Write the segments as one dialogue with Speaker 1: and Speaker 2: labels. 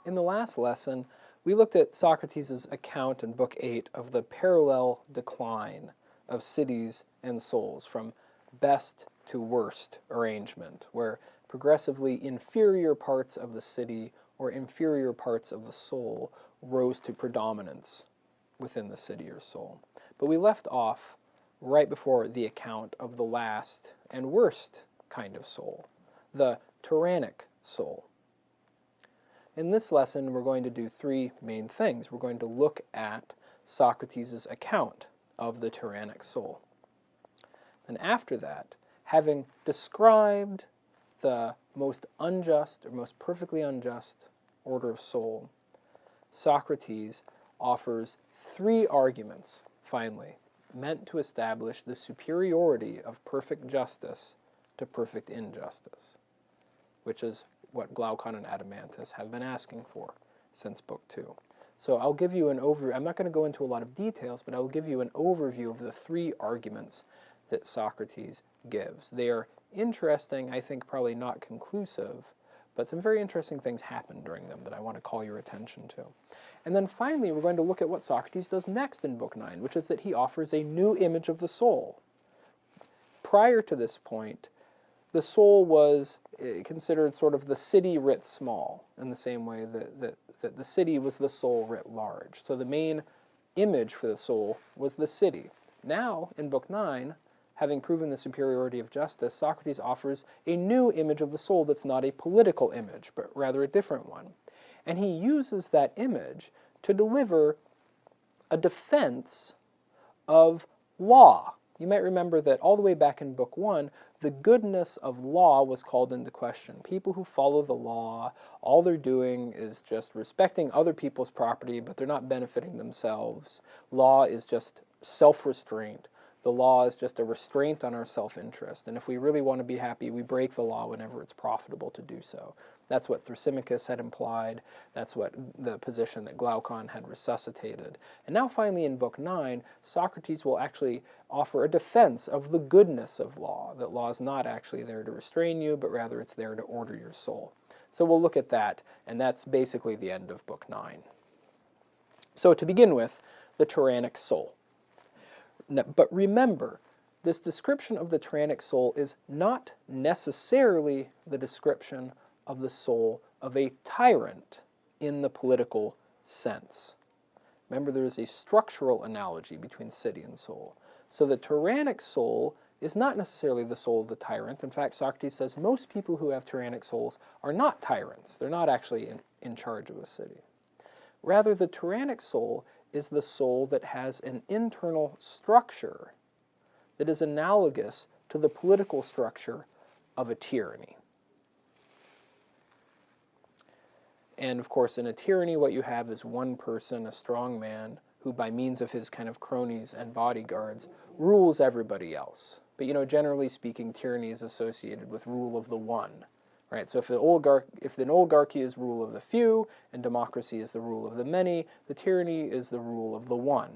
Speaker 1: In the last lesson, we looked at Socrates' account in Book 8 of the parallel decline of cities and souls from best to worst arrangement, where progressively inferior parts of the city or inferior parts of the soul rose to predominance within the city or soul. But we left off right before the account of the last and worst kind of soul, the Tyrannic soul. In this lesson, we're going to do three main things. We're going to look at Socrates' account of the Tyrannic soul. And after that, having described the most unjust or most perfectly unjust order of soul, Socrates offers three arguments, finally, meant to establish the superiority of perfect justice to perfect injustice, which is what Glaucon and Adeimantus have been asking for since Book 2. So I'll give you an overview. I'm not going to go into a lot of details, but I will give you an overview of the three arguments that Socrates gives. They are interesting, I think probably not conclusive, but some very interesting things happen during them that I want to call your attention to. And then finally, we're going to look at what Socrates does next in Book 9, which is that he offers a new image of the soul. Prior to this point, the soul was considered sort of the city writ small, in the same way that the city was the soul writ large. So the main image for the soul was the city. Now, in Book 9, having proven the superiority of justice, Socrates offers a new image of the soul that's not a political image, but rather a different one. And he uses that image to deliver a defense of law. You might remember that all the way back in Book 1, the goodness of law was called into question. People who follow the law, all they're doing is just respecting other people's property, but they're not benefiting themselves. Law is just self-restraint. The law is just a restraint on our self-interest. And if we really want to be happy, we break the law whenever it's profitable to do so. That's what Thrasymachus had implied. That's what the position that Glaucon had resuscitated. And now finally in Book 9, Socrates will actually offer a defense of the goodness of law, that law is not actually there to restrain you, but rather it's there to order your soul. So we'll look at that, and that's basically the end of Book 9. So to begin with, the Tyrannic soul. But remember, this description of the Tyrannic soul is not necessarily the description of the soul of a tyrant in the political sense. Remember, there is a structural analogy between city and soul. So the Tyrannic soul is not necessarily the soul of the tyrant. In fact, Socrates says most people who have tyrannic souls are not tyrants. They're not actually in charge of a city. Rather, the Tyrannic soul is the soul that has an internal structure that is analogous to the political structure of a tyranny. And of course, in a tyranny, what you have is one person, a strong man, who by means of his kind of cronies and bodyguards rules everybody else. But generally speaking, tyranny is associated with rule of the one. Right, so if the oligarchy is rule of the few and democracy is the rule of the many, the tyranny is the rule of the one.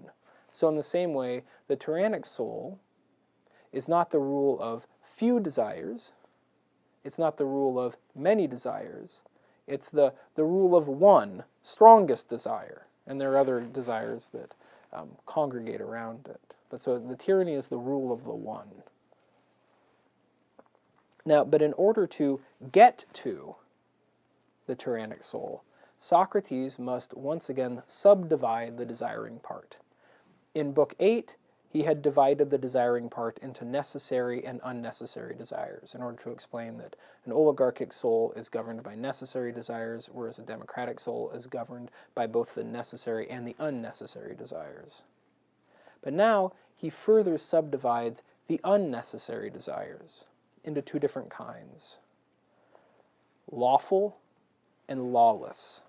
Speaker 1: So in the same way, the Tyrannic soul is not the rule of few desires, it's not the rule of many desires, it's the rule of one, strongest desire. And there are other desires that congregate around it. But so the tyranny is the rule of the one. Now, but in order to get to the Tyrannic soul, Socrates must once again subdivide the desiring part. In Book 8, he had divided the desiring part into necessary and unnecessary desires in order to explain that an oligarchic soul is governed by necessary desires, whereas a democratic soul is governed by both the necessary and the unnecessary desires. But now he further subdivides the unnecessary desires into two different kinds: lawful and lawless.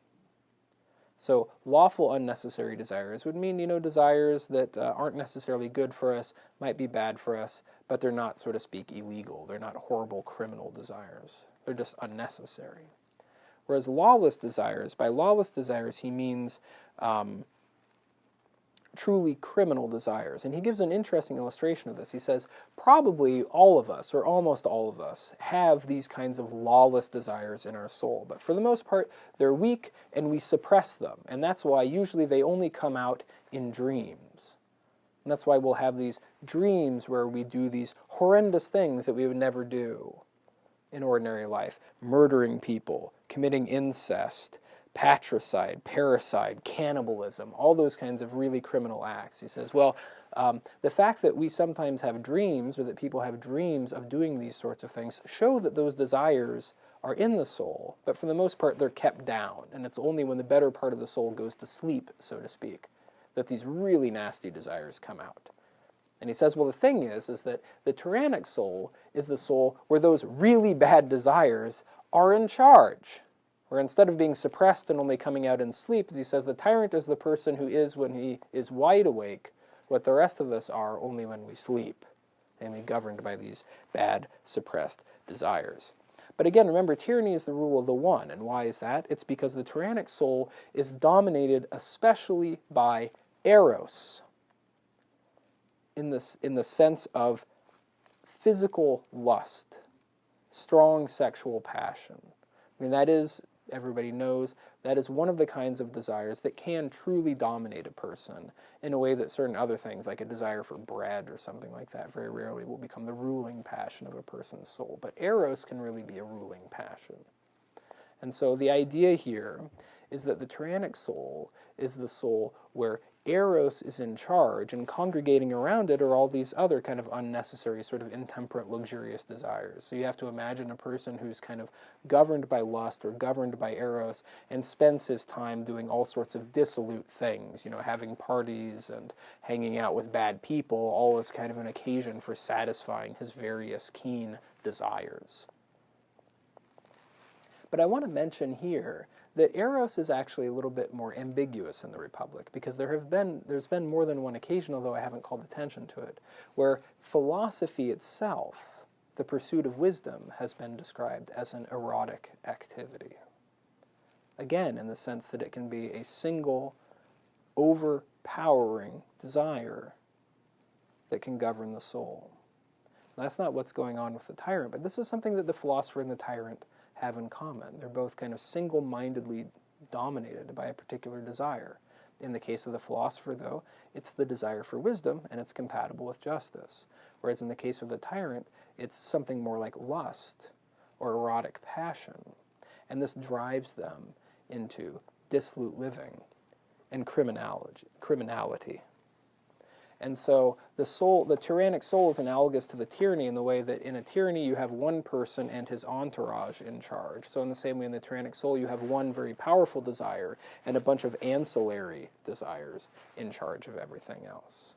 Speaker 1: So lawful unnecessary desires would mean, desires that aren't necessarily good for us, might be bad for us, but they're not, so to speak, illegal. They're not horrible criminal desires. They're just unnecessary. Whereas lawless desires, by lawless desires he means truly criminal desires. And he gives an interesting illustration of this. He says, probably all of us, or almost all of us, have these kinds of lawless desires in our soul. But for the most part, they're weak and we suppress them. And that's why usually they only come out in dreams. And that's why we'll have these dreams where we do these horrendous things that we would never do in ordinary life. Murdering people, committing incest, patricide, parricide, cannibalism, all those kinds of really criminal acts. He says, well, the fact that we sometimes have dreams, or that people have dreams of doing these sorts of things, show that those desires are in the soul, but for the most part they're kept down, and it's only when the better part of the soul goes to sleep, so to speak, that these really nasty desires come out. And he says, well, the thing is that the tyrannic soul is the soul where those really bad desires are in charge. Where instead of being suppressed and only coming out in sleep, as he says, the tyrant is the person who is, when he is wide awake, what the rest of us are only when we sleep, namely governed by these bad, suppressed desires. But again, remember, tyranny is the rule of the one. And why is that? It's because the tyrannic soul is dominated especially by eros, in the sense of physical lust, strong sexual passion. I mean, that is, everybody knows, that is one of the kinds of desires that can truly dominate a person in a way that certain other things, like a desire for bread or something like that, very rarely will become the ruling passion of a person's soul. But eros can really be a ruling passion. And so the idea here is that the tyrannic soul is the soul where eros is in charge, and congregating around it are all these other kind of unnecessary, sort of intemperate, luxurious desires. So you have to imagine a person who's kind of governed by lust or governed by eros and spends his time doing all sorts of dissolute things, having parties and hanging out with bad people, all as kind of an occasion for satisfying his various keen desires. But I want to mention here that eros is actually a little bit more ambiguous in the Republic, because there's been more than one occasion, although I haven't called attention to it, where philosophy itself, the pursuit of wisdom, has been described as an erotic activity. Again, in the sense that it can be a single, overpowering desire that can govern the soul. That's not what's going on with the tyrant, but this is something that the philosopher and the tyrant have in common. They're both kind of single-mindedly dominated by a particular desire. In the case of the philosopher, though, it's the desire for wisdom, and it's compatible with justice. Whereas in the case of the tyrant, it's something more like lust or erotic passion. And this drives them into dissolute living and criminality. And so the tyrannic soul is analogous to the tyranny in the way that in a tyranny you have one person and his entourage in charge. So in the same way in the tyrannic soul you have one very powerful desire and a bunch of ancillary desires in charge of everything else.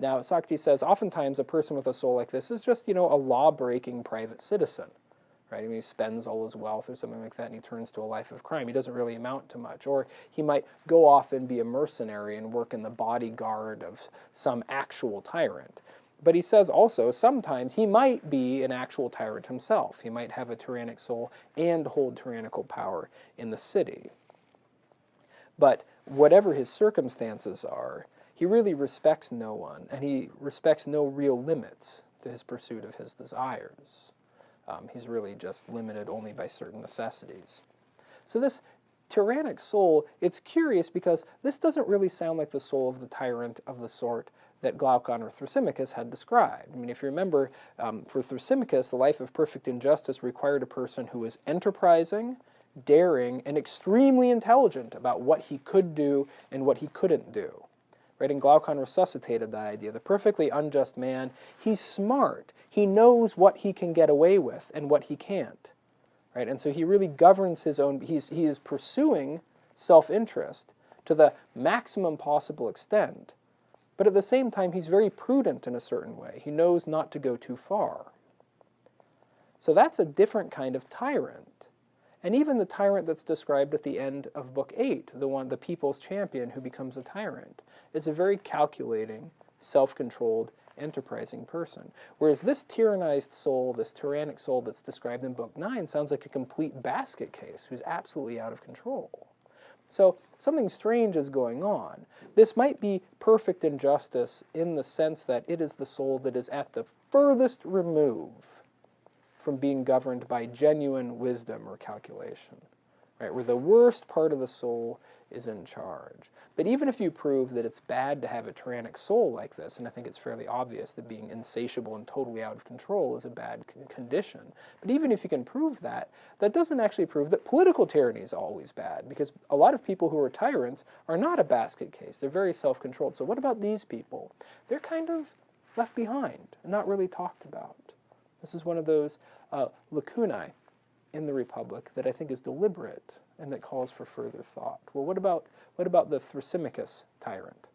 Speaker 1: Now Socrates says oftentimes a person with a soul like this is just, a law-breaking private citizen. Right? I mean, he spends all his wealth or something like that, and he turns to a life of crime. He doesn't really amount to much. Or he might go off and be a mercenary and work in the bodyguard of some actual tyrant. But he says also, sometimes he might be an actual tyrant himself. He might have a tyrannic soul and hold tyrannical power in the city. But whatever his circumstances are, he really respects no one, and he respects no real limits to his pursuit of his desires. He's really just limited only by certain necessities. So this tyrannic soul, it's curious because this doesn't really sound like the soul of the tyrant of the sort that Glaucon or Thrasymachus had described. I mean, if you remember, for Thrasymachus, the life of perfect injustice required a person who was enterprising, daring, and extremely intelligent about what he could do and what he couldn't do. Right? And Glaucon resuscitated that idea. The perfectly unjust man, he's smart. He knows what he can get away with and what he can't. Right? And so he really governs his own, he is pursuing self-interest to the maximum possible extent. But at the same time, he's very prudent in a certain way. He knows not to go too far. So that's a different kind of tyrant. And even the tyrant that's described at the end of Book 8, the people's champion who becomes a tyrant, is a very calculating, self-controlled, enterprising person. Whereas this tyrannized soul, this tyrannic soul that's described in Book 9, sounds like a complete basket case who's absolutely out of control. So something strange is going on. This might be perfect injustice in the sense that it is the soul that is at the furthest remove from being governed by genuine wisdom or calculation, right? Where the worst part of the soul is in charge. But even if you prove that it's bad to have a tyrannic soul like this, and I think it's fairly obvious that being insatiable and totally out of control is a bad condition, but even if you can prove that, that doesn't actually prove that political tyranny is always bad, because a lot of people who are tyrants are not a basket case. They're very self-controlled. So what about these people? They're kind of left behind and not really talked about. This is one of those lacunae in the Republic that I think is deliberate and that calls for further thought. Well, what about the Thrasymachus tyrant?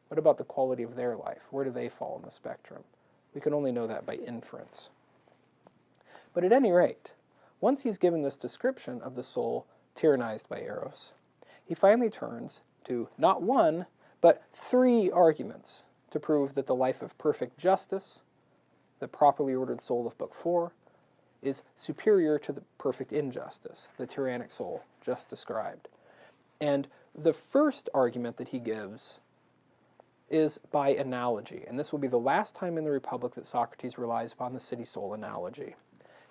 Speaker 1: What about the quality of their life? Where do they fall in the spectrum? We can only know that by inference. But at any rate, once he's given this description of the soul tyrannized by Eros, he finally turns to not one, but 3 arguments to prove that the life of perfect justice, the properly ordered soul of Book 4, is superior to the perfect injustice, the tyrannic soul just described. And the first argument that he gives is by analogy, and this will be the last time in the Republic that Socrates relies upon the city-soul analogy.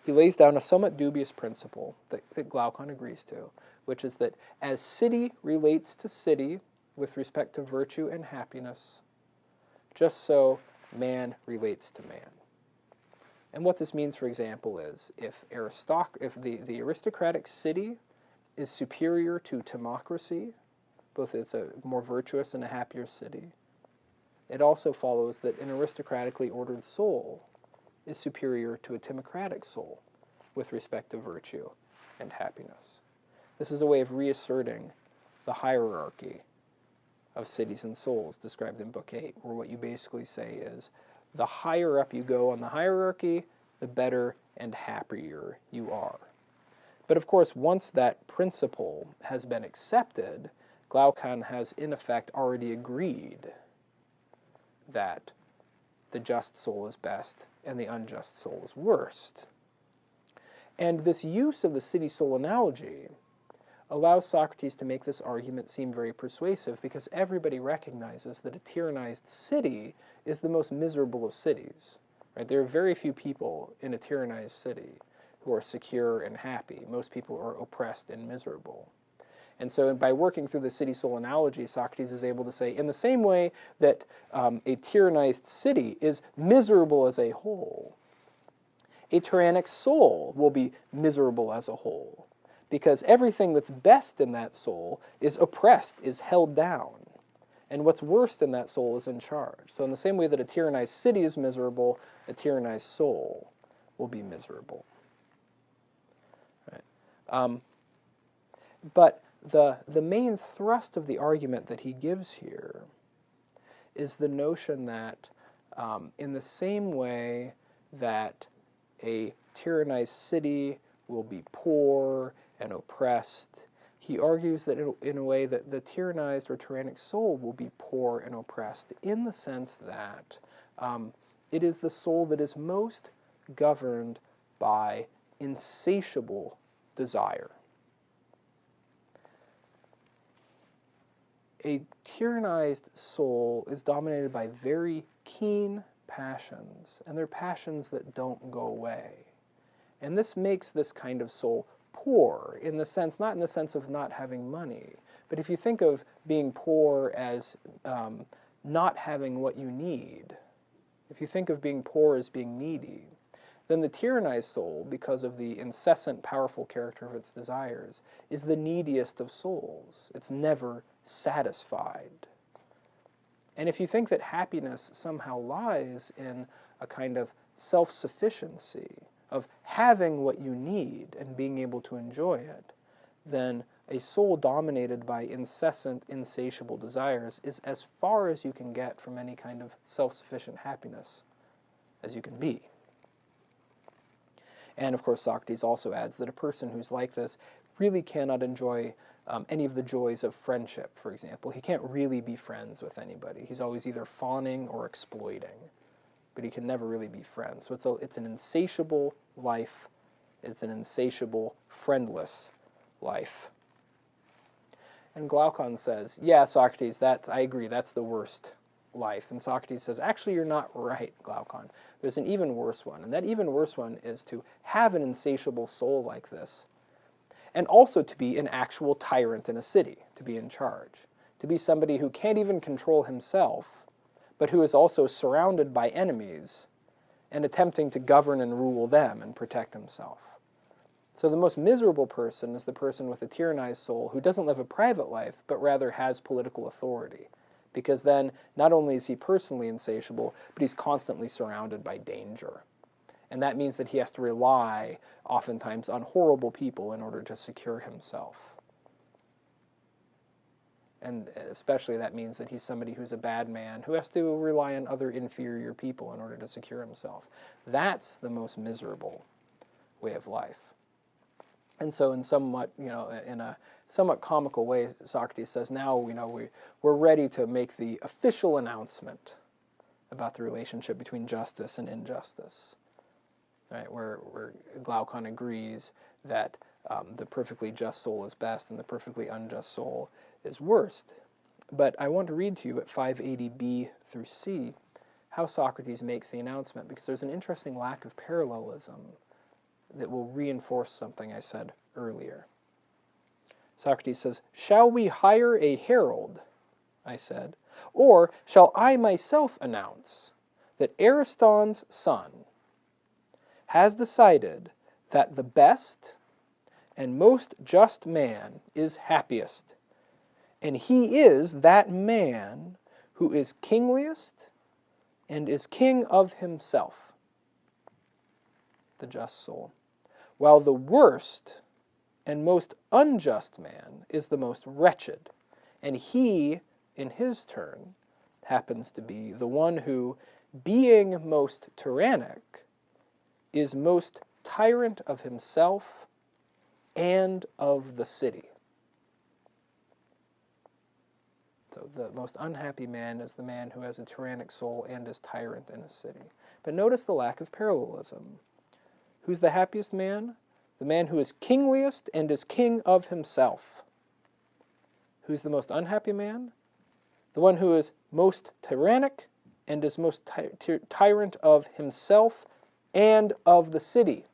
Speaker 1: He lays down a somewhat dubious principle that Glaucon agrees to, which is that as city relates to city with respect to virtue and happiness, just so man relates to man. And what this means, for example, is if the aristocratic city is superior to timocracy, both it's a more virtuous and a happier city, it also follows that an aristocratically ordered soul is superior to a timocratic soul with respect to virtue and happiness. This is a way of reasserting the hierarchy of cities and souls described in Book 8, where what you basically say is, the higher up you go on the hierarchy, the better and happier you are. But of course, once that principle has been accepted, Glaucon has in effect already agreed that the just soul is best and the unjust soul is worst. And this use of the city-soul analogy allows Socrates to make this argument seem very persuasive, because everybody recognizes that a tyrannized city is the most miserable of cities. Right? There are very few people in a tyrannized city who are secure and happy. Most people are oppressed and miserable. And so by working through the city-soul analogy, Socrates is able to say, in the same way that a tyrannized city is miserable as a whole, a tyrannic soul will be miserable as a whole, because everything that's best in that soul is oppressed, is held down. And what's worst in that soul is in charge. So in the same way that a tyrannized city is miserable, a tyrannized soul will be miserable. Right? But the main thrust of the argument that he gives here is the notion that in the same way that a tyrannized city will be poor and oppressed, he argues that in a way that the tyrannized or tyrannic soul will be poor and oppressed, in the sense that it is the soul that is most governed by insatiable desire. A tyrannized soul is dominated by very keen passions, and they're passions that don't go away. And this makes this kind of soul poor, in the sense, not in the sense of not having money, but if you think of being poor as not having what you need, if you think of being poor as being needy, then the tyrannized soul, because of the incessant, powerful character of its desires, is the neediest of souls. It's never satisfied. And if you think that happiness somehow lies in a kind of self-sufficiency, of having what you need and being able to enjoy it, then a soul dominated by incessant, insatiable desires is as far as you can get from any kind of self-sufficient happiness as you can be. And of course, Socrates also adds that a person who's like this really cannot enjoy any of the joys of friendship, for example. He can't really be friends with anybody. He's always either fawning or exploiting, but he can never really be friends. So it's an insatiable life. It's an insatiable, friendless life. And Glaucon says, yeah, Socrates, I agree, that's the worst life. And Socrates says, actually, you're not right, Glaucon. There's an even worse one. And that even worse one is to have an insatiable soul like this, and also to be an actual tyrant in a city, to be in charge, to be somebody who can't even control himself, but who is also surrounded by enemies and attempting to govern and rule them and protect himself. So the most miserable person is the person with a tyrannized soul who doesn't live a private life, but rather has political authority. Because then, not only is he personally insatiable, but he's constantly surrounded by danger. And that means that he has to rely, oftentimes, on horrible people in order to secure himself. And especially that means that he's somebody who's a bad man, who has to rely on other inferior people in order to secure himself. That's the most miserable way of life. And so in a somewhat comical way, Socrates says, now, we're ready to make the official announcement about the relationship between justice and injustice. Right, where Glaucon agrees that the perfectly just soul is best and the perfectly unjust soul is worst. But I want to read to you at 580b through c how Socrates makes the announcement, because there's an interesting lack of parallelism that will reinforce something I said earlier. Socrates says, "Shall we hire a herald," I said, "or shall I myself announce that Ariston's son has decided that the best and most just man is happiest, and he is that man who is kingliest and is king of himself," the just soul, "while the worst and most unjust man is the most wretched, and he, in his turn, happens to be the one who, being most tyrannic, is most tyrant of himself and of the city." So the most unhappy man is the man who has a tyrannic soul and is tyrant in a city. But notice the lack of parallelism. Who's the happiest man? The man who is kingliest and is king of himself. Who's the most unhappy man? The one who is most tyrannic and is most tyrant of himself and of the city.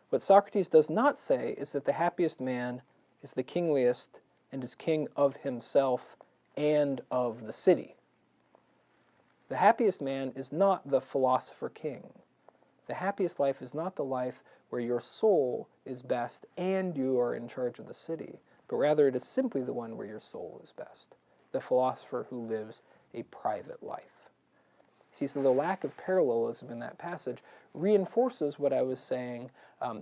Speaker 1: What Socrates does not say is that the happiest man is the kingliest and is king of himself and of the city. The happiest man is not the philosopher king. The happiest life is not the life where your soul is best and you are in charge of the city, but rather it is simply the one where your soul is best, the philosopher who lives a private life. See, so the lack of parallelism in that passage reinforces what I was saying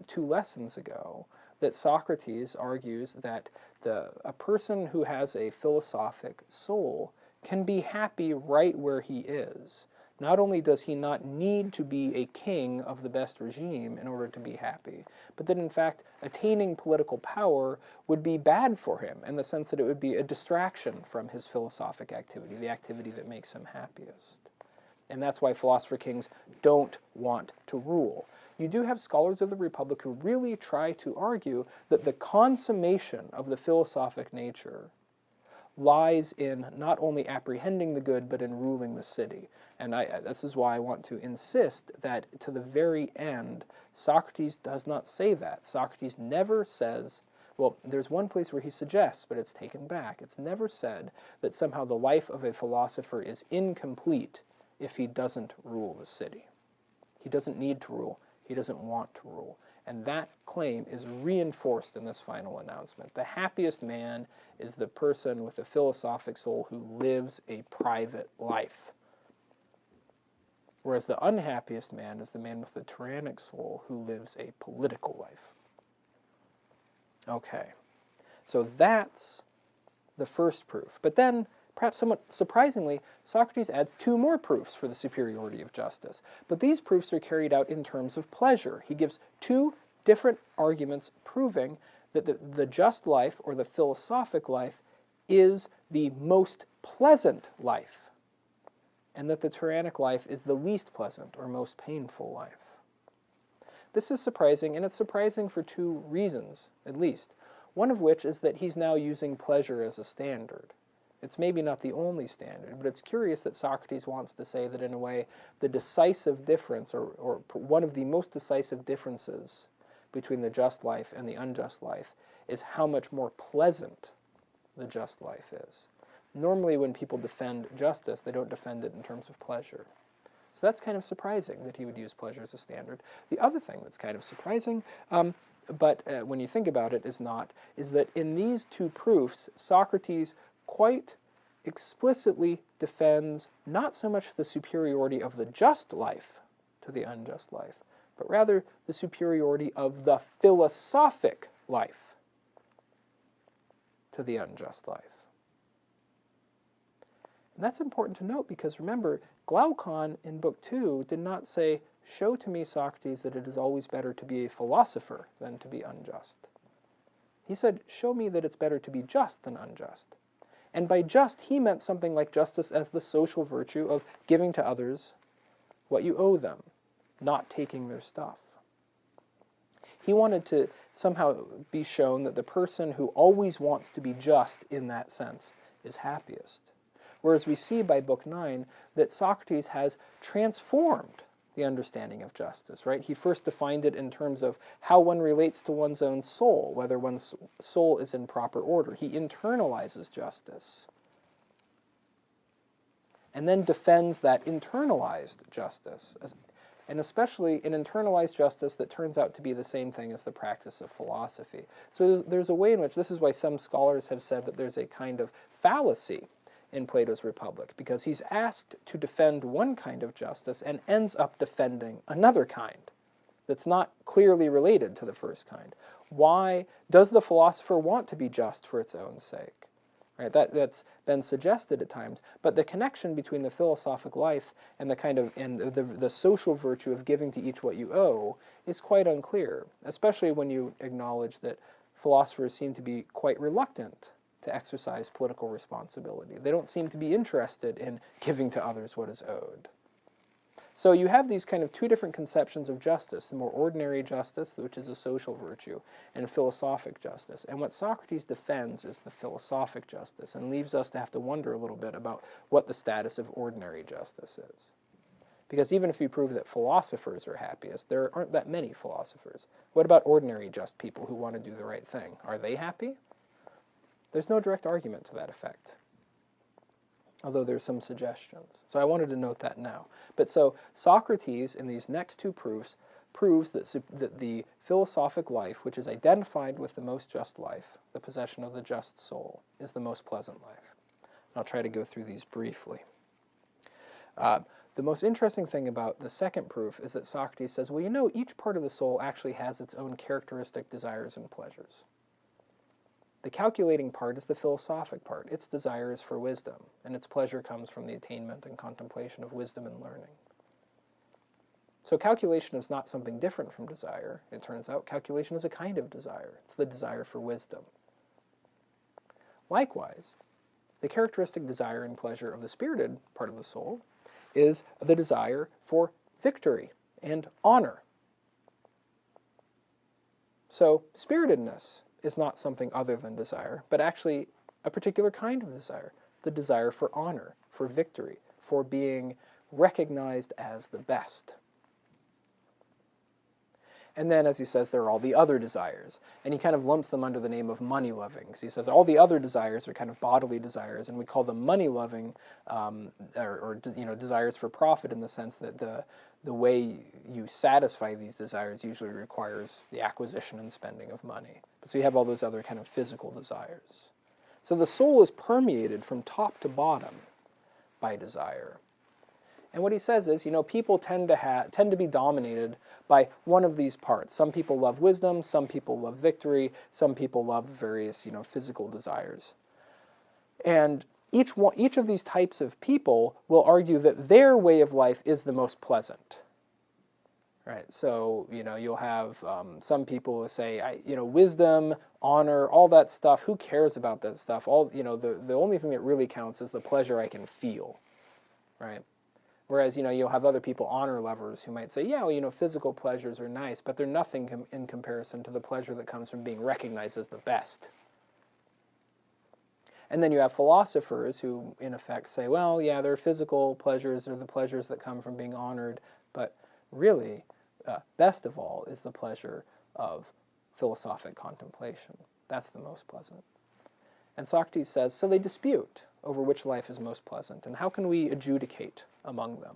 Speaker 1: 2 lessons ago, that Socrates argues that a person who has a philosophic soul can be happy right where he is. Not only does he not need to be a king of the best regime in order to be happy, but that in fact attaining political power would be bad for him in the sense that it would be a distraction from his philosophic activity, the activity that makes him happiest. And that's why philosopher kings don't want to rule. You do have scholars of the Republic who really try to argue that the consummation of the philosophic nature lies in not only apprehending the good, but in ruling the city. And this is why I want to insist that to the very end, Socrates does not say that. Socrates never says, well, there's one place where he suggests, but it's taken back. It's never said that somehow the life of a philosopher is incomplete if he doesn't rule the city. He doesn't need to rule. He doesn't want to rule. And that claim is reinforced in this final announcement. The happiest man is the person with a philosophic soul who lives a private life. Whereas the unhappiest man is the man with the tyrannic soul who lives a political life. Okay, so that's the first proof. But then, perhaps somewhat surprisingly, Socrates adds 2 more proofs for the superiority of justice. But these proofs are carried out in terms of pleasure. He gives 2 different arguments proving that the just life, or the philosophic life, is the most pleasant life, and that the tyrannic life is the least pleasant or most painful life. This is surprising, and it's surprising for 2 reasons, at least. One of which is that he's now using pleasure as a standard. It's maybe not the only standard, but it's curious that Socrates wants to say that in a way the decisive difference, or one of the most decisive differences between the just life and the unjust life, is how much more pleasant the just life is. Normally when people defend justice, they don't defend it in terms of pleasure. So that's kind of surprising that he would use pleasure as a standard. The other thing that's kind of surprising, but when you think about it, is that in these two proofs, Socrates quite explicitly defends not so much the superiority of the just life to the unjust life, but rather the superiority of the philosophic life to the unjust life. And that's important to note because remember, Glaucon in Book 2 did not say, "Show to me, Socrates, that it is always better to be a philosopher than to be unjust." He said, "Show me that it's better to be just than unjust." And by just, he meant something like justice as the social virtue of giving to others what you owe them, not taking their stuff. He wanted to somehow be shown that the person who always wants to be just in that sense is happiest. Whereas we see by Book 9 that Socrates has transformed the understanding of justice, right? He first defined it in terms of how one relates to one's own soul, whether one's soul is in proper order. He internalizes justice, and then defends that internalized justice, and especially an internalized justice that turns out to be the same thing as the practice of philosophy. So there's a way in which, this is why some scholars have said that there's a kind of fallacy in Plato's Republic, because he's asked to defend one kind of justice and ends up defending another kind that's not clearly related to the first kind. Why does the philosopher want to be just for its own sake? Right, that's been suggested at times, but the connection between the philosophic life and the social virtue of giving to each what you owe is quite unclear, especially when you acknowledge that philosophers seem to be quite reluctant to exercise political responsibility. They don't seem to be interested in giving to others what is owed. So you have these kind of two different conceptions of justice, the more ordinary justice, which is a social virtue, and philosophic justice. And what Socrates defends is the philosophic justice, and leaves us to have to wonder a little bit about what the status of ordinary justice is. Because even if you prove that philosophers are happiest, there aren't that many philosophers. What about ordinary just people who want to do the right thing? Are they happy? There's no direct argument to that effect, although there's some suggestions. So I wanted to note that now. But so Socrates, in these next two proofs, proves that the philosophic life, which is identified with the most just life, the possession of the just soul, is the most pleasant life. And I'll try to go through these briefly. The most interesting thing about the second proof is that Socrates says, well, you know, each part of the soul actually has its own characteristic desires and pleasures. The calculating part is the philosophic part. Its desire is for wisdom, and its pleasure comes from the attainment and contemplation of wisdom and learning. So calculation is not something different from desire. It turns out calculation is a kind of desire. It's the desire for wisdom. Likewise, the characteristic desire and pleasure of the spirited part of the soul is the desire for victory and honor. So spiritedness is not something other than desire, but actually a particular kind of desire, the desire for honor, for victory, for being recognized as the best. And then, as he says, there are all the other desires, and he kind of lumps them under the name of money-loving. So he says all the other desires are kind of bodily desires, and we call them money-loving, or desires for profit, in the sense that the way you satisfy these desires usually requires the acquisition and spending of money. So you have all those other kind of physical desires. So the soul is permeated from top to bottom by desire. And what he says is, people tend to be dominated by one of these parts. Some people love wisdom, some people love victory, some people love various, physical desires. And each of these types of people will argue that their way of life is the most pleasant. Right? So, you'll have some people who say, wisdom, honor, all that stuff, who cares about that stuff? The only thing that really counts is the pleasure I can feel. Right? Whereas, you'll have other people, honor lovers, who might say, yeah, well, physical pleasures are nice, but they're nothing in comparison to the pleasure that comes from being recognized as the best. And then you have philosophers who, in effect, say, well, yeah, their physical pleasures are the pleasures that come from being honored, but really, best of all is the pleasure of philosophic contemplation. That's the most pleasant. And Socrates says, so they dispute over which life is most pleasant, and how can we adjudicate among them?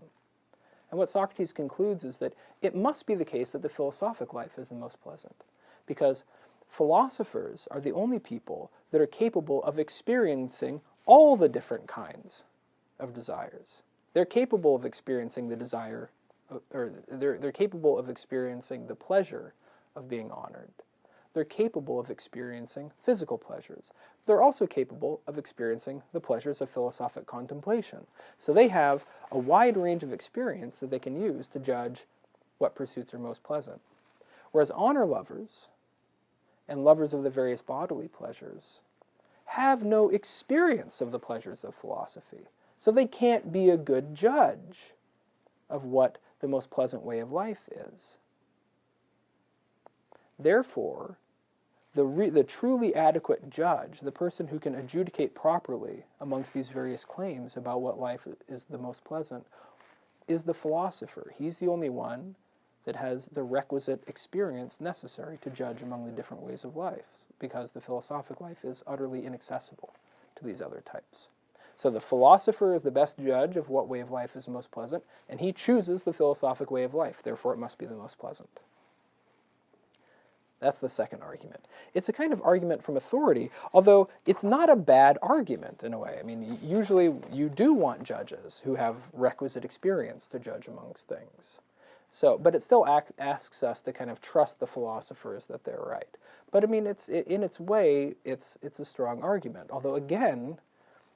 Speaker 1: And what Socrates concludes is that it must be the case that the philosophic life is the most pleasant, because philosophers are the only people that are capable of experiencing all the different kinds of desires. They're capable of experiencing the desire, or they're capable of experiencing the pleasure of being honored. They're capable of experiencing physical pleasures. They're also capable of experiencing the pleasures of philosophic contemplation. So they have a wide range of experience that they can use to judge what pursuits are most pleasant. Whereas honor lovers and lovers of the various bodily pleasures have no experience of the pleasures of philosophy. So they can't be a good judge of what the most pleasant way of life is. Therefore, the truly adequate judge, the person who can adjudicate properly amongst these various claims about what life is the most pleasant, is the philosopher. He's the only one that has the requisite experience necessary to judge among the different ways of life, because the philosophic life is utterly inaccessible to these other types. So the philosopher is the best judge of what way of life is most pleasant, and he chooses the philosophic way of life. Therefore, it must be the most pleasant. That's the second argument. It's a kind of argument from authority, although it's not a bad argument in a way. I mean, usually you do want judges who have requisite experience to judge amongst things. So, but it still asks us to kind of trust the philosophers that they're right. But I mean, in its way, it's a strong argument. Although again,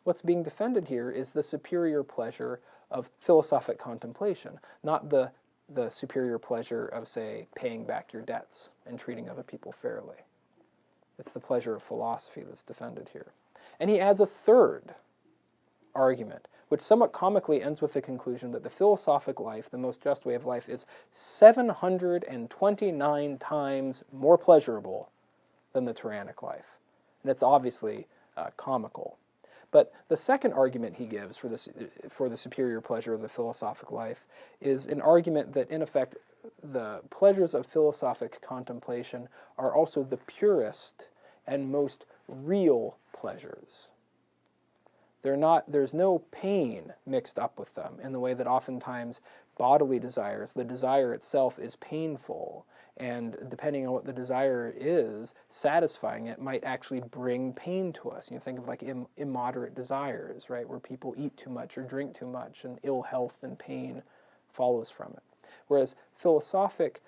Speaker 1: what's being defended here is the superior pleasure of philosophic contemplation, not the superior pleasure of, say, paying back your debts and treating other people fairly. It's the pleasure of philosophy that's defended here. And he adds a third argument, which somewhat comically ends with the conclusion that the philosophic life, the most just way of life, is 729 times more pleasurable than the tyrannic life. And it's obviously comical. But the second argument he gives for the superior pleasure of the philosophic life is an argument that, in effect, the pleasures of philosophic contemplation are also the purest and most real pleasures. There's no pain mixed up with them in the way that oftentimes bodily desires, the desire itself is painful, and depending on what the desire is, satisfying it might actually bring pain to us. You think of like immoderate desires, right, where people eat too much or drink too much, and ill health and pain follows from it. Whereas philosophic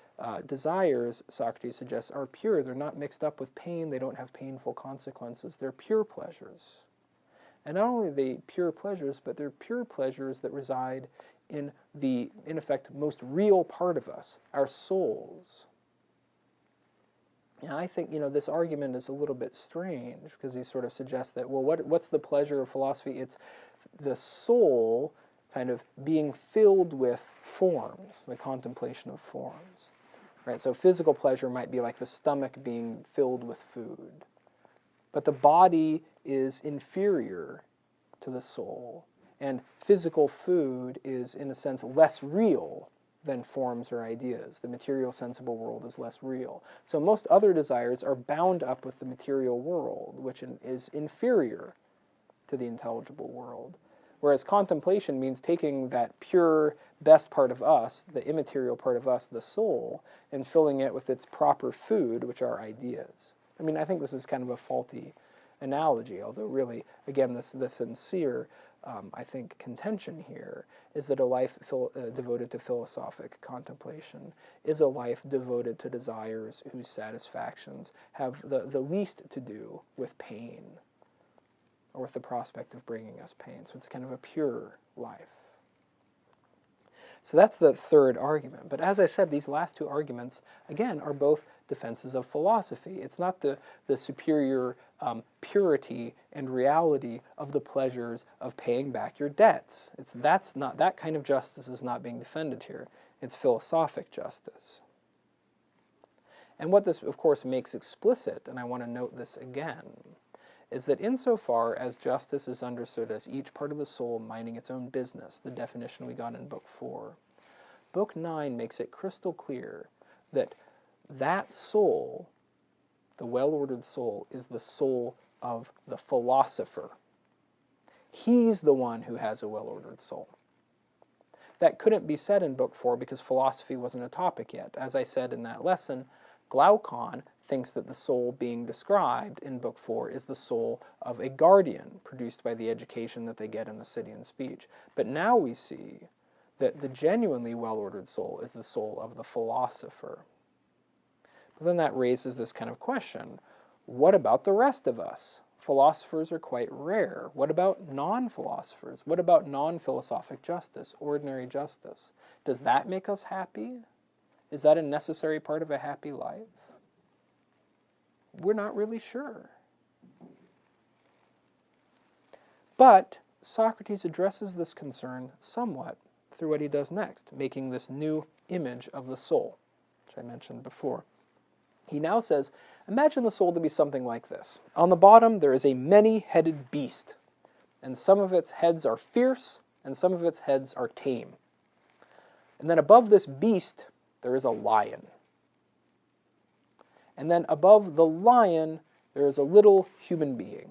Speaker 1: desires, Socrates suggests, are pure. They're not mixed up with pain. They don't have painful consequences. They're pure pleasures. And not only are they pure pleasures, but they're pure pleasures that reside in the, in effect, most real part of us, our souls. And I think, this argument is a little bit strange, because he sort of suggests that, well, what's the pleasure of philosophy? It's the soul kind of being filled with forms, the contemplation of forms. Right? So physical pleasure might be like the stomach being filled with food. But the body is inferior to the soul, and physical food is, in a sense, less real than forms or ideas. The material sensible world is less real. So most other desires are bound up with the material world, which is inferior to the intelligible world. Whereas contemplation means taking that pure, best part of us, the immaterial part of us, the soul, and filling it with its proper food, which are ideas. I mean, I think this is kind of a faulty analogy, although really, again, the sincere, I think, contention here is that a life devoted to philosophic contemplation is a life devoted to desires whose satisfactions have the least to do with pain or with the prospect of bringing us pain. So it's kind of a pure life. So that's the third argument. But as I said, these last two arguments, again, are both defenses of philosophy. It's not the superior purity and reality of the pleasures of paying back your debts. That's not, that kind of justice is not being defended here. It's philosophic justice. And what this, of course, makes explicit, and I want to note this again, is that insofar as justice is understood as each part of the soul minding its own business, the definition we got in Book 4, Book 9 makes it crystal clear that that soul, the well-ordered soul, is the soul of the philosopher. He's the one who has a well-ordered soul. That couldn't be said in Book 4 because philosophy wasn't a topic yet. As I said in that lesson, Glaucon thinks that the soul being described in Book 4 is the soul of a guardian produced by the education that they get in the city and speech. But now we see that the genuinely well-ordered soul is the soul of the philosopher. But then that raises this kind of question, what about the rest of us? Philosophers are quite rare. What about non-philosophers? What about non-philosophic justice, ordinary justice? Does that make us happy? Is that a necessary part of a happy life? We're not really sure. But Socrates addresses this concern somewhat through what he does next, making this new image of the soul, which I mentioned before. He now says, imagine the soul to be something like this. On the bottom, there is a many-headed beast, and some of its heads are fierce, and some of its heads are tame. And then above this beast, there is a lion. And then above the lion, there is a little human being.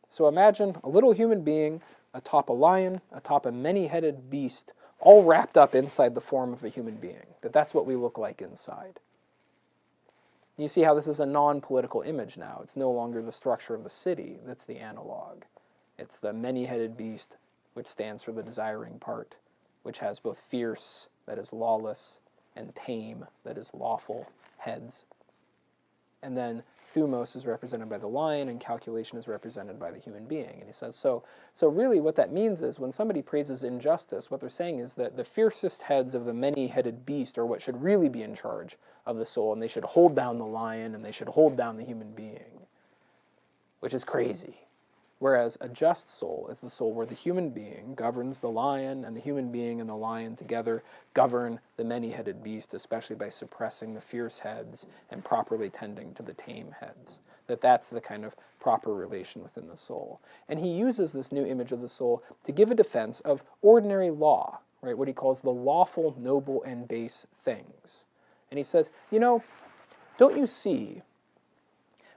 Speaker 1: So imagine a little human being atop a lion, atop a many-headed beast, all wrapped up inside the form of a human being. That's what we look like inside. You see how this is a non-political image now. It's no longer the structure of the city that's the analog. It's the many-headed beast, which stands for the desiring part, which has both fierce, that is lawless, and tame, that is lawful, heads. And then thumos is represented by the lion, and calculation is represented by the human being. And he says, so really what that means is when somebody praises injustice, what they're saying is that the fiercest heads of the many-headed beast are what should really be in charge of the soul, and they should hold down the lion, and they should hold down the human being, which is crazy. Whereas a just soul is the soul where the human being governs the lion, and the human being and the lion together govern the many-headed beast, especially by suppressing the fierce heads and properly tending to the tame heads. That's the kind of proper relation within the soul. And he uses this new image of the soul to give a defense of ordinary law, right? What he calls the lawful, noble, and base things. And he says, don't you see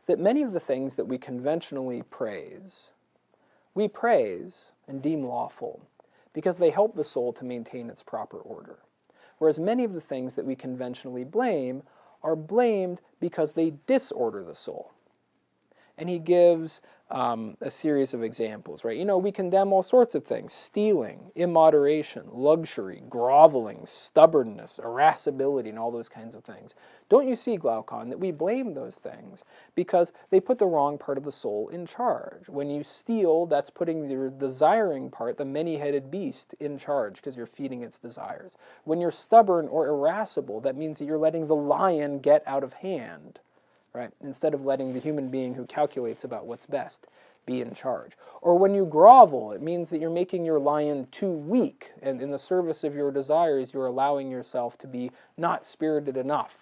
Speaker 1: that many of the things that we conventionally praise, we praise and deem lawful because they help the soul to maintain its proper order. Whereas many of the things that we conventionally blame are blamed because they disorder the soul. And he gives a series of examples, right? We condemn all sorts of things: stealing, immoderation, luxury, groveling, stubbornness, irascibility, and all those kinds of things. Don't you see, Glaucon, that we blame those things because they put the wrong part of the soul in charge? When you steal, that's putting your desiring part, the many-headed beast, in charge because you're feeding its desires. When you're stubborn or irascible, that means that you're letting the lion get out of hand, right? Instead of letting the human being who calculates about what's best be in charge. Or when you grovel, it means that you're making your lion too weak, and in the service of your desires, you're allowing yourself to be not spirited enough.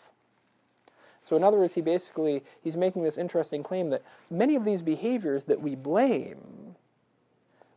Speaker 1: So in other words, he's making this interesting claim that many of these behaviors that we blame,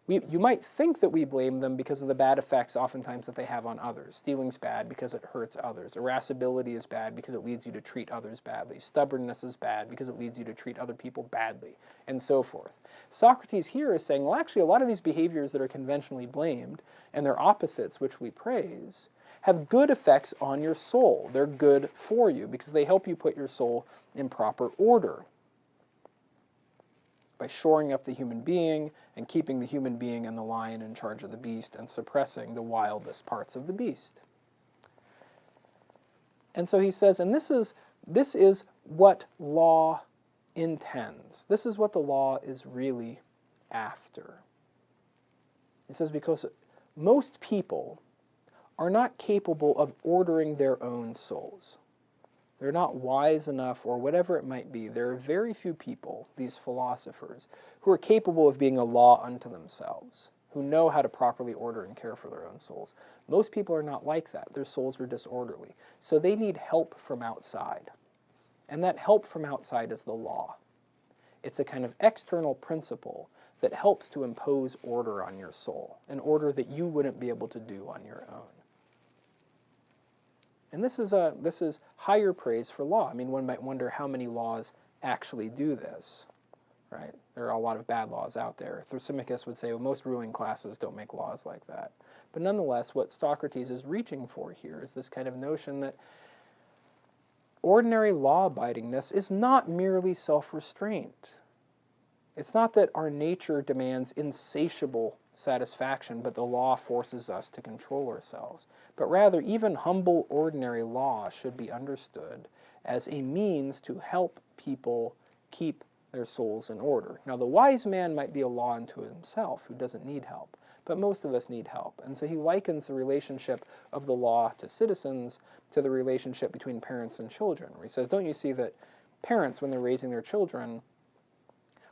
Speaker 1: you might think that we blame them because of the bad effects oftentimes that they have on others. Stealing's bad because it hurts others. Irascibility is bad because it leads you to treat others badly. Stubbornness is bad because it leads you to treat other people badly, and so forth. Socrates here is saying, well, actually, a lot of these behaviors that are conventionally blamed, and their opposites, which we praise, have good effects on your soul. They're good for you because they help you put your soul in proper order by shoring up the human being and keeping the human being and the lion in charge of the beast and suppressing the wildest parts of the beast. And so he says, and this is what law intends. This is what the law is really after. He says, because most people are not capable of ordering their own souls. They're not wise enough, or whatever it might be. There are very few people, these philosophers, who are capable of being a law unto themselves, who know how to properly order and care for their own souls. Most people are not like that. Their souls are disorderly. So they need help from outside. And that help from outside is the law. It's a kind of external principle that helps to impose order on your soul, an order that you wouldn't be able to do on your own. And this is higher praise for law. I mean, one might wonder how many laws actually do this, right? There are a lot of bad laws out there. Thrasymachus would say, well, most ruling classes don't make laws like that. But nonetheless, what Socrates is reaching for here is this kind of notion that ordinary law-abidingness is not merely self-restraint. It's not that our nature demands insatiable satisfaction, but the law forces us to control ourselves. But rather, even humble, ordinary law should be understood as a means to help people keep their souls in order. Now, the wise man might be a law unto himself who doesn't need help, but most of us need help. And so he likens the relationship of the law to citizens to the relationship between parents and children, where he says, don't you see that parents, when they're raising their children,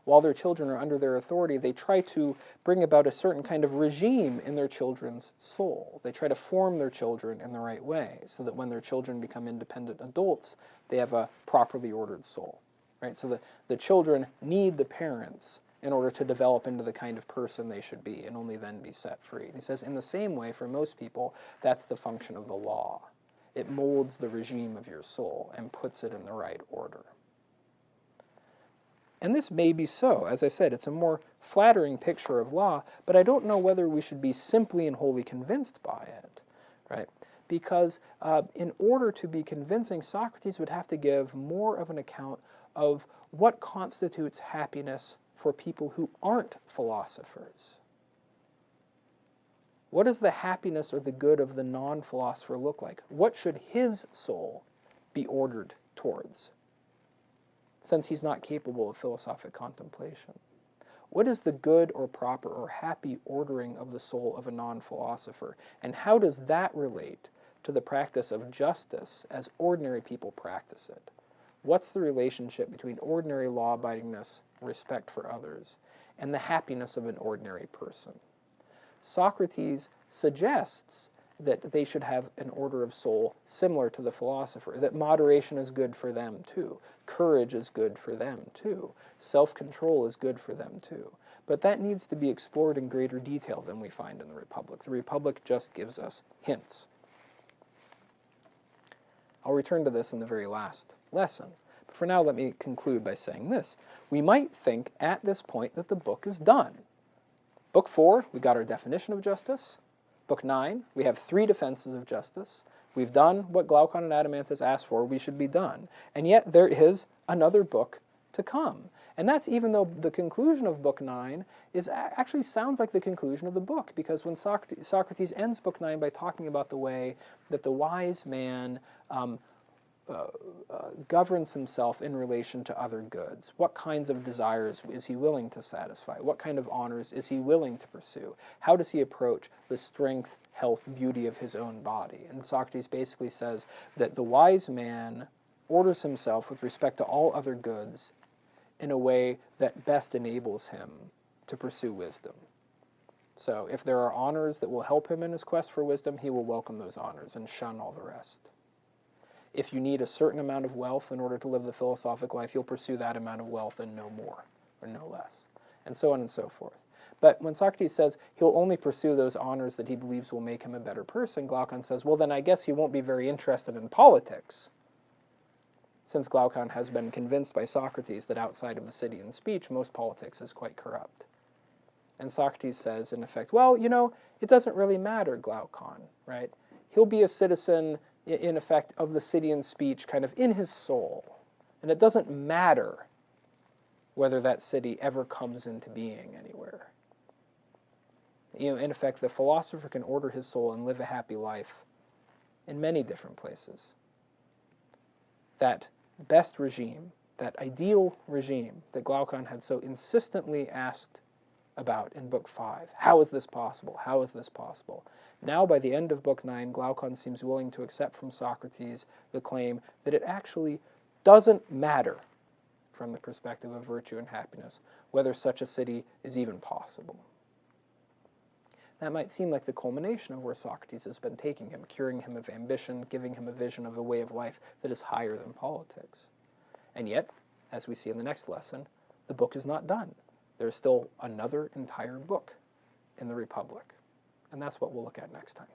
Speaker 1: while their children are under their authority, they try to bring about a certain kind of regime in their children's soul. They try to form their children in the right way, so that when their children become independent adults, they have a properly ordered soul. Right? So the children need the parents in order to develop into the kind of person they should be, and only then be set free. And he says, in the same way, for most people, that's the function of the law. It molds the regime of your soul and puts it in the right order. And this may be so. As I said, it's a more flattering picture of law, but I don't know whether we should be simply and wholly convinced by it, right? Because in order to be convincing, Socrates would have to give more of an account of what constitutes happiness for people who aren't philosophers. What does the happiness or the good of the non-philosopher look like? What should his soul be ordered towards, since he's not capable of philosophic contemplation? What is the good or proper or happy ordering of the soul of a non-philosopher? And how does that relate to the practice of justice as ordinary people practice it? What's the relationship between ordinary law-abidingness, respect for others, and the happiness of an ordinary person? Socrates suggests that they should have an order of soul similar to the philosopher, that moderation is good for them too, courage is good for them too, self-control is good for them too. But that needs to be explored in greater detail than we find in the Republic. The Republic just gives us hints. I'll return to this in the very last lesson, but for now let me conclude by saying this. We might think at this point that the book is done. Book 4, we got our definition of justice. Book 9, we have 3 defenses of justice. We've done what Glaucon and Adeimantus asked for, we should be done. And yet there is another book to come. And that's even though the conclusion of Book 9 actually sounds like the conclusion of the book, because when Socrates ends Book 9 by talking about the way that the wise man governs himself in relation to other goods. What kinds of desires is he willing to satisfy? What kind of honors is he willing to pursue? How does he approach the strength, health, beauty of his own body? And Socrates basically says that the wise man orders himself with respect to all other goods in a way that best enables him to pursue wisdom. So if there are honors that will help him in his quest for wisdom, he will welcome those honors and shun all the rest. If you need a certain amount of wealth in order to live the philosophic life, you'll pursue that amount of wealth and no more, or no less, and so on and so forth. But when Socrates says he'll only pursue those honors that he believes will make him a better person, Glaucon says, well, then I guess he won't be very interested in politics, since Glaucon has been convinced by Socrates that outside of the city and speech, most politics is quite corrupt. And Socrates says, in effect, well, you know, it doesn't really matter, Glaucon, right? He'll be a citizen, in effect, of the city and speech kind of in his soul. And it doesn't matter whether that city ever comes into being anywhere. You know, in effect, the philosopher can order his soul and live a happy life in many different places. That best regime, that ideal regime that Glaucon had so insistently asked about in Book 5. How is this possible? How is this possible? Now, by the end of Book 9, Glaucon seems willing to accept from Socrates the claim that it actually doesn't matter, from the perspective of virtue and happiness, whether such a city is even possible. That might seem like the culmination of where Socrates has been taking him, curing him of ambition, giving him a vision of a way of life that is higher than politics. And yet, as we see in the next lesson, the book is not done. There's still another entire book in the Republic. And that's what we'll look at next time.